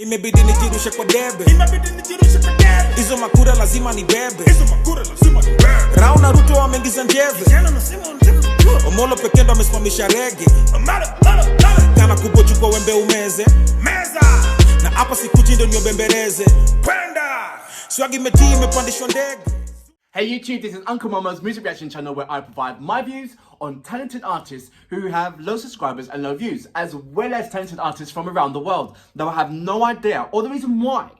Imebidi nijirushe kwa debe, hizo makura lazima ni bebe. Rao na Ruto wameingiza njeve, Omolo pekee ndo amesimamisha rege. Kana kubwa chukua wembe umeze, na hapa sikuchi ndo niobembereze. Swagi metii imepandishwa ndege. Hey YouTube, this is Uncle Momo's music reaction channel where I provide my views on talented artists who have low subscribers and low views, as well as talented artists from around the world that I have no idea or the reason why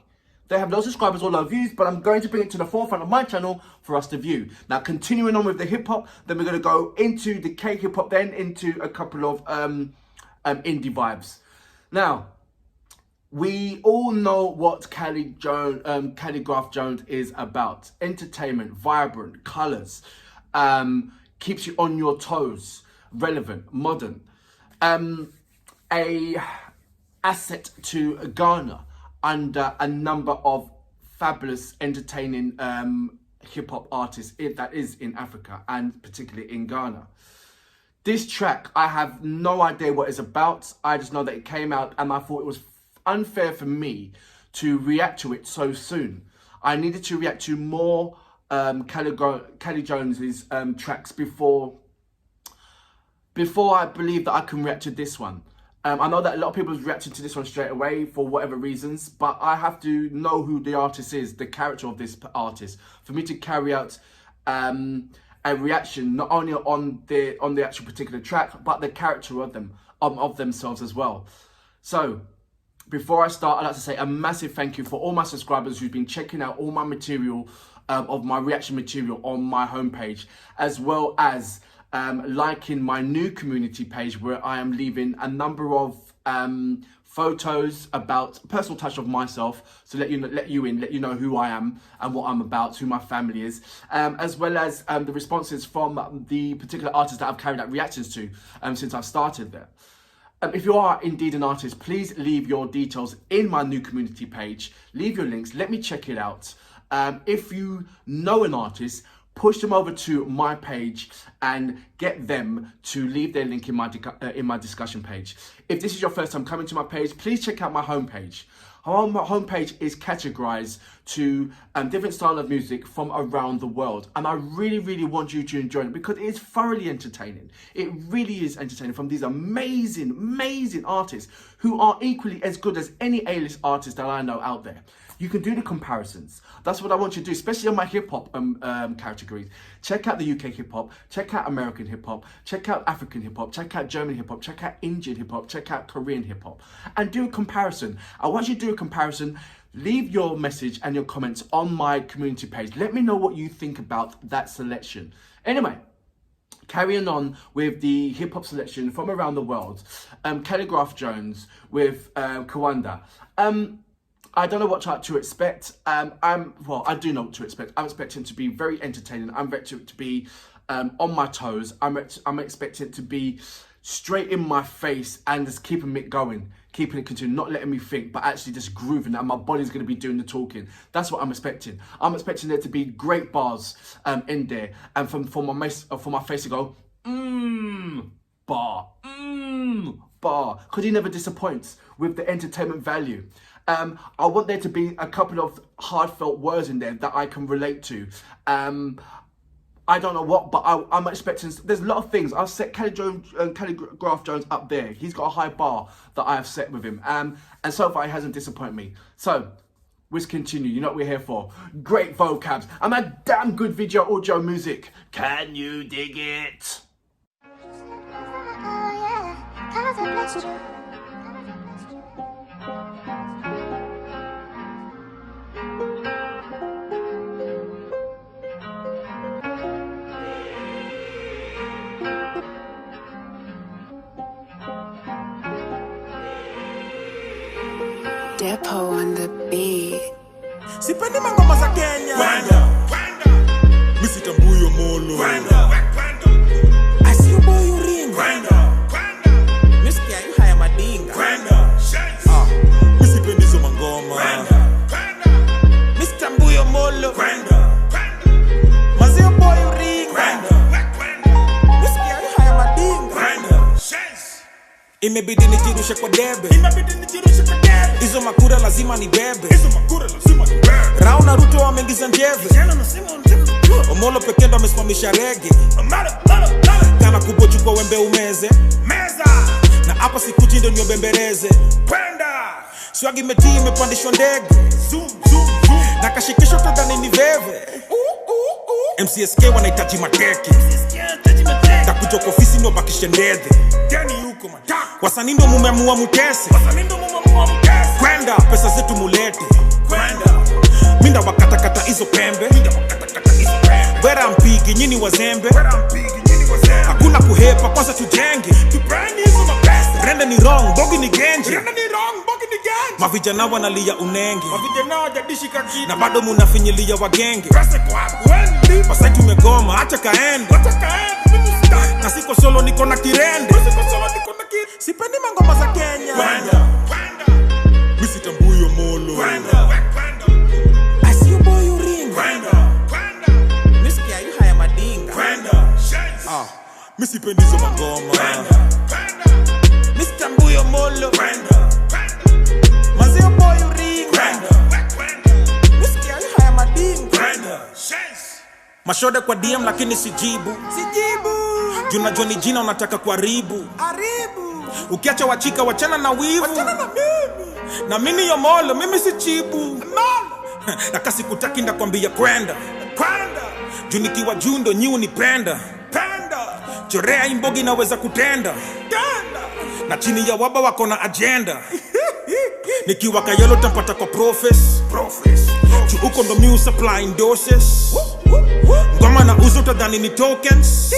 they have low subscribers or low views, but I'm going to bring it to the forefront of my channel for us to view. Now, continuing on with the hip-hop, then we're going to go into the K-hip-hop, then into a couple of indie vibes. Now, we all know what KHALIGRAPH Jones is about. Entertainment, vibrant, colours, keeps you on your toes, relevant, modern. A asset to Ghana under a number of fabulous, entertaining hip-hop artists that is in Africa and particularly in Ghana. This track, I have no idea what it's about. I just know that it came out and I thought it was unfair for me to react to it so soon. I needed to react to more Kelly Jones's tracks before I believe that I can react to this one. I know that a lot of people have reacted to this one straight away for whatever reasons, but I have to know who the artist is, the character of this artist, for me to carry out a reaction not only on the actual particular track, but the character of them of themselves as well. So, before I start, I'd like to say a massive thank you for all my subscribers who've been checking out all my material, of my reaction material on my homepage, as well as liking my new community page where I am leaving a number of photos about personal touch of myself, so let you know who I am and what I'm about, who my family is, as well as the responses from the particular artists that I've carried out reactions to since I've started there. If you are indeed an artist, please leave your details in my new community page. Leave your links. Let me check it out. If you know an artist, push them over to my page and get them to leave their link in my discussion page. If this is your first time coming to my page, please check out my homepage. My homepage is categorized to different styles of music from around the world, and I really want you to enjoy it because it is thoroughly entertaining. It really is entertaining, from these amazing artists who are equally as good as any A-list artist that I know out there. You can do the comparisons. That's what I want you to do, especially on my hip-hop categories. Check out the UK hip-hop, check out American hip-hop, check out African hip-hop, check out German hip-hop, check out Indian hip-hop, check out Korean hip-hop, and do a comparison. I want you to do a comparison. Leave your message and your comments on my community page. Let me know what you think about that selection. Anyway, carrying on with the hip-hop selection from around the world, KHALIGRAPH Jones with KWENDAA. I don't know what to expect. Well, I do know what to expect. I'm expecting it to be very entertaining. I'm expecting it to be on my toes. I'm expecting it to be straight in my face and just keeping it going, keeping it continuing, not letting me think, but actually just grooving, and my body's going to be doing the talking. That's what I'm expecting. I'm expecting there to be great bars in there, and for my face to go, bar, because he never disappoints with the entertainment value. I want there to be a couple of heartfelt words in there that I can relate to. I don't know what, but I'm expecting, there's a lot of things. I've set KHALIGRAPH Jones up there. He's got a high bar that I have set with him. And so far, he hasn't disappointed me. So, let's continue. You know what we're here for. Great vocabs and a damn good video audio music. Can you dig it? Depo on the beat. Sipendi mangoma za Kenya. Mr. Mbuyo Molo. I see you boy you ring. Misikia you haya madinga. Misipendi zo mangoma. Mr. Mbuyo Molo. Mazio boy you ring. Misikia you haya madinga. Imebidi nijirushe kwa debe. hizo makura lazima ni bebe. Rao na Ruto wameingiza njeve. Omolo pekee ndo amesimamisha rege. Kana kubochukwa wembe umeze na hapa sikuchi ndo niobembereze. Swagi metii imepandishwa ndege. Na kashikisho tadhani ni veve. MCSK wanahitaji mateke. Takuja kwa ofisi ndo bakishe ndedhe. Wasanii ndo mumeamua mutese. Kwenda pesa zetu mulete. Minda wakatakata hizo pembe. Wera mpigi nyini wazembe. Hakuna kuhepa kwanza tujenge. Rende ni wrong, bogi ni genje. Mavijana wanalia unenge. Na bado munafinyilia wagenge. Pasai tumegoma, acha kaende. Na siko solo niko na kirende. Sipendi mangoma za Kenya. Misi tambuyo molo. I see you boy you ring. Misi kia yu haya madinga. Misi pendi zo mangoma. Misi tambuyo molo. Mazio boy you ring. Misi kia yu haya madinga. Mashode kwa DM lakini sijibu. Juna Johnny jina unataka kuharibu. Ukiacha wachika wachana na wivu. Na mimi yo molo, mimi si chibu. Na kasi kutaki ndakwambia kwenda. Junikiwa jundo nyi unipenda. Chorea imbogi naweza kutenda. Na chini ya waba wako na agenda. Nikiwa kayelo tampata kwa profes. Uko ndo mi supplying doses. Ngoma na uzo tadhani ni tokens.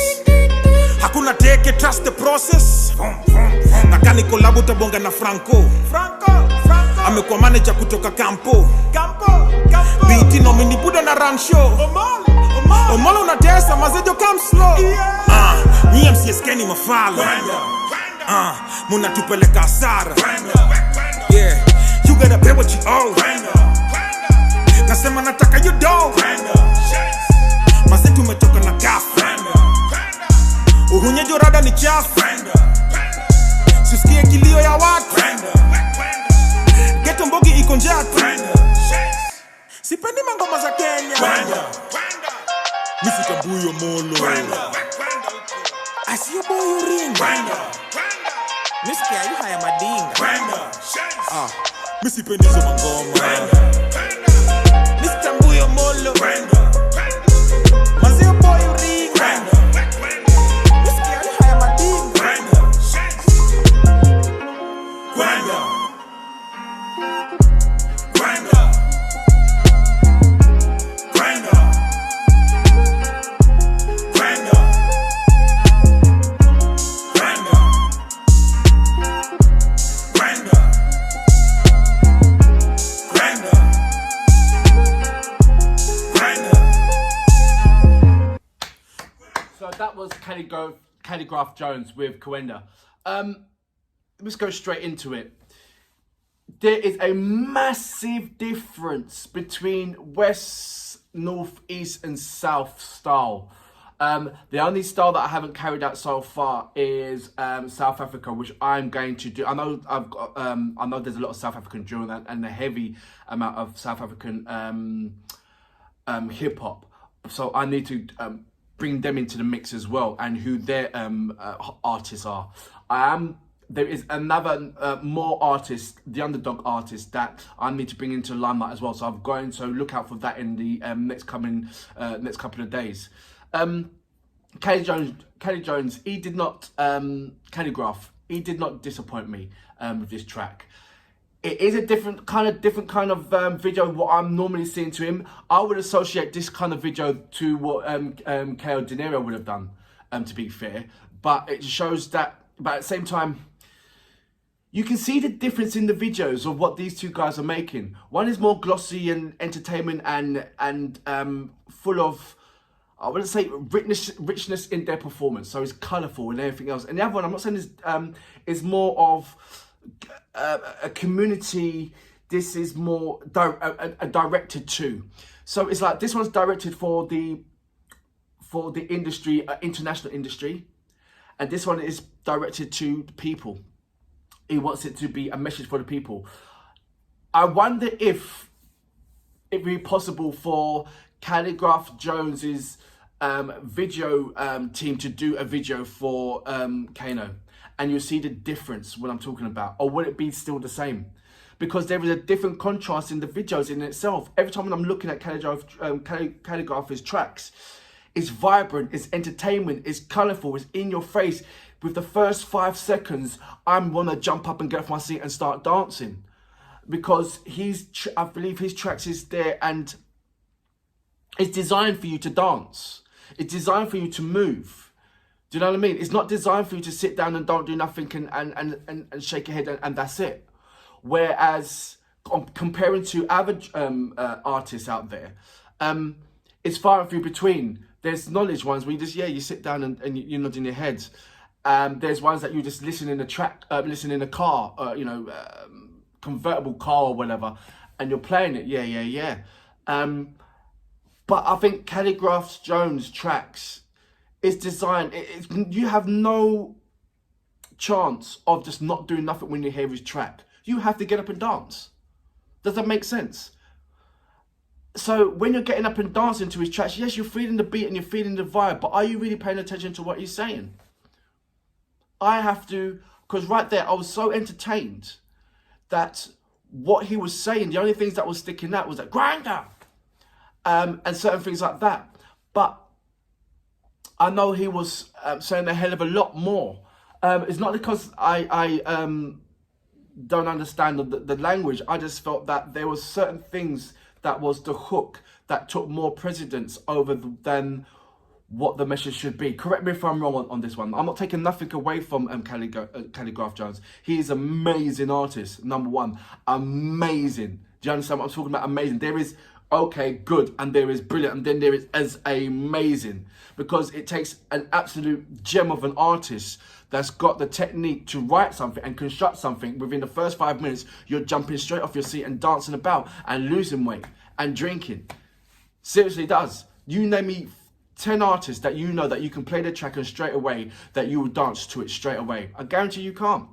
Hakuna teke, trust the process. Na kani kolabu tabonga na Franco. Amekuwa manager kutoka Campo. BT nomini buda na run show. Omolo unatesa mazejo come slow. Ni MCSK ni mafala. Muna tupeleka hasara. Yeah, you gotta pay what you owe. Nasema nataka you do. Mazetu umetoka na gafu. Uhunye jorada ni chafu. Sisikie kilio ya watu. Geto mbogi iko njatu. Sipendi mangoma za Kenya. Misi tambuyo molo. I see you boy you ring. Misi kia yu haya madinga. Misi pendi zo mangoma. Misi tambuyo molo. Mazio boy you ring. Misi kia yu haya madinga. So that was KHALIGRAPH Jones with KWENDAA. Let's go straight into it. There is a massive difference between West, North, East and South style. The only style that I haven't carried out so far is South Africa, which I'm going to do. I know I know there's a lot of South African drill and a heavy amount of South African hip hop. So I need to bring them into the mix as well, and who their artists are. There is another more artist, the underdog artist, that I need to bring into limelight as well. So I'm going to look out for that in the next couple of days. Kelly Jones, he did not KHALIGRAPH. He did not disappoint me with this track. It is a different kind of video what I'm normally seeing to him. I would associate this kind of video to what KO De Niro would have done, to be fair. But it shows that, but at the same time, you can see the difference in the videos of what these two guys are making. One is more glossy and entertainment and full of, I wouldn't say richness in their performance. So it's colourful and everything else. And the other one, I'm not saying is more of a community. This is more directed to. So it's like this one's directed for the industry, international industry, and this one is directed to the people. He wants it to be a message for the people. I wonder if it'd be possible for KHALIGRAPH Jones's video team to do a video for Kano, and you'll see the difference what I'm talking about. Or would it be still the same? Because there is a different contrast in the videos in itself. Every time when I'm looking at KHALIGRAPH's tracks, it's vibrant, it's entertainment, it's colourful, it's in your face. With the first 5 seconds, I'm want to jump up and get off my seat and start dancing. Because I believe his tracks is there and it's designed for you to dance. It's designed for you to move. Do you know what I mean? It's not designed for you to sit down and don't do nothing and shake your head and that's it. Whereas comparing to other artists out there, it's far and few between. There's knowledge ones where you sit down and you're nodding your head. There's ones that you just listen in a car, convertible car or whatever, and you're playing it, but I think KHALIGRAPH Jones tracks is designed, you have no chance of just not doing nothing when you hear his track. You have to get up and dance. Does that make sense? So when you're getting up and dancing to his tracks, yes, you're feeling the beat and you're feeling the vibe, but are you really paying attention to what he's saying? I have to, because right there, I was so entertained that what he was saying, the only things that was sticking out was like, "KWENDAA," and certain things like that. But I know he was saying a hell of a lot more. It's not because I don't understand the language. I just felt that there was certain things that was the hook that took more precedence over than what the message should be. Correct me if I'm wrong on this one. I'm not taking nothing away from KHALIGRAPH Jones. He is an amazing artist, number one. Amazing. Do you understand what I'm talking about? Amazing. There is okay, good, and there is brilliant, and then there is as amazing. Because it takes an absolute gem of an artist that's got the technique to write something and construct something. Within the first 5 minutes, you're jumping straight off your seat and dancing about and losing weight and drinking. Seriously does. You name me 10 artists that you know that you can play the track and straight away that you will dance to it straight away. I guarantee you can't.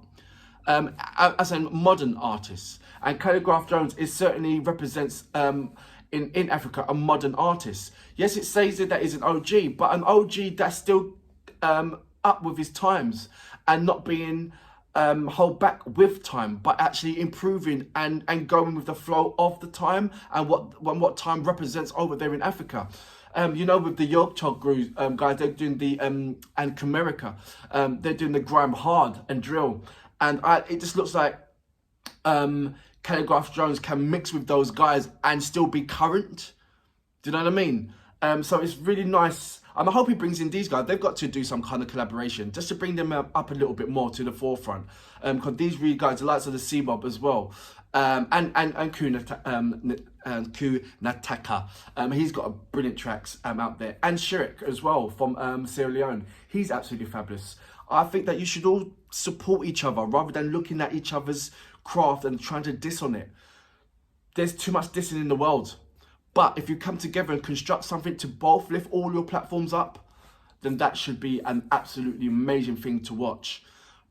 As a modern artist, and KHALIGRAPH Jones certainly represents in Africa a modern artist. Yes, it says that he's an OG, but an OG that's still up with his times and not being hold back with time, but actually improving and going with the flow of the time and what time represents over there in Africa. With the Yorkshire guys, they're doing the and Comerica, they're doing the grime hard and drill, and it just looks like KHALIGRAPH Jones can mix with those guys and still be current. Do you know what I mean? So it's really nice, and I hope he brings in these guys. They've got to do some kind of collaboration just to bring them up a little bit more to the forefront. Because these really guys, the likes of the C-Mob as well, and Kunataka, he's got a brilliant tracks out there, and Shirik as well from Sierra Leone. He's absolutely fabulous. I think that you should all support each other rather than looking at each other's craft and trying to diss on it. There's too much dissing in the world. But if you come together and construct something to both lift all your platforms up, then that should be an absolutely amazing thing to watch.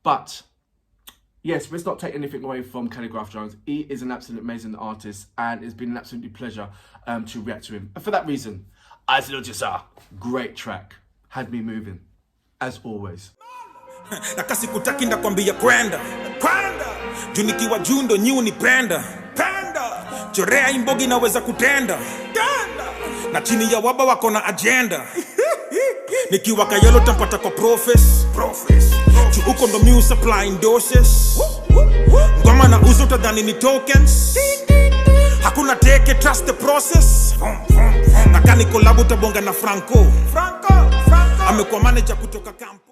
But yes, let's not take anything away from KHALIGRAPH Jones. He is an absolute amazing artist, and it's been an absolute pleasure to react to him. And for that reason, I salute you, sir. Great track. Had me moving, as always. Na kasi kutaki ndakwambia kwenda juu nikiwa juu ndo nyi unipenda chorea imbogi naweza kutenda na chini ya waba wako na agenda nikiwa kayelo tampata kwa profes juu uko ndo mi supplying doses ngoma na uzo utadhani ni tokens hakuna teke, trust the process na kani kolabu tabonga na Franco amekuwa manager kutoka kampo.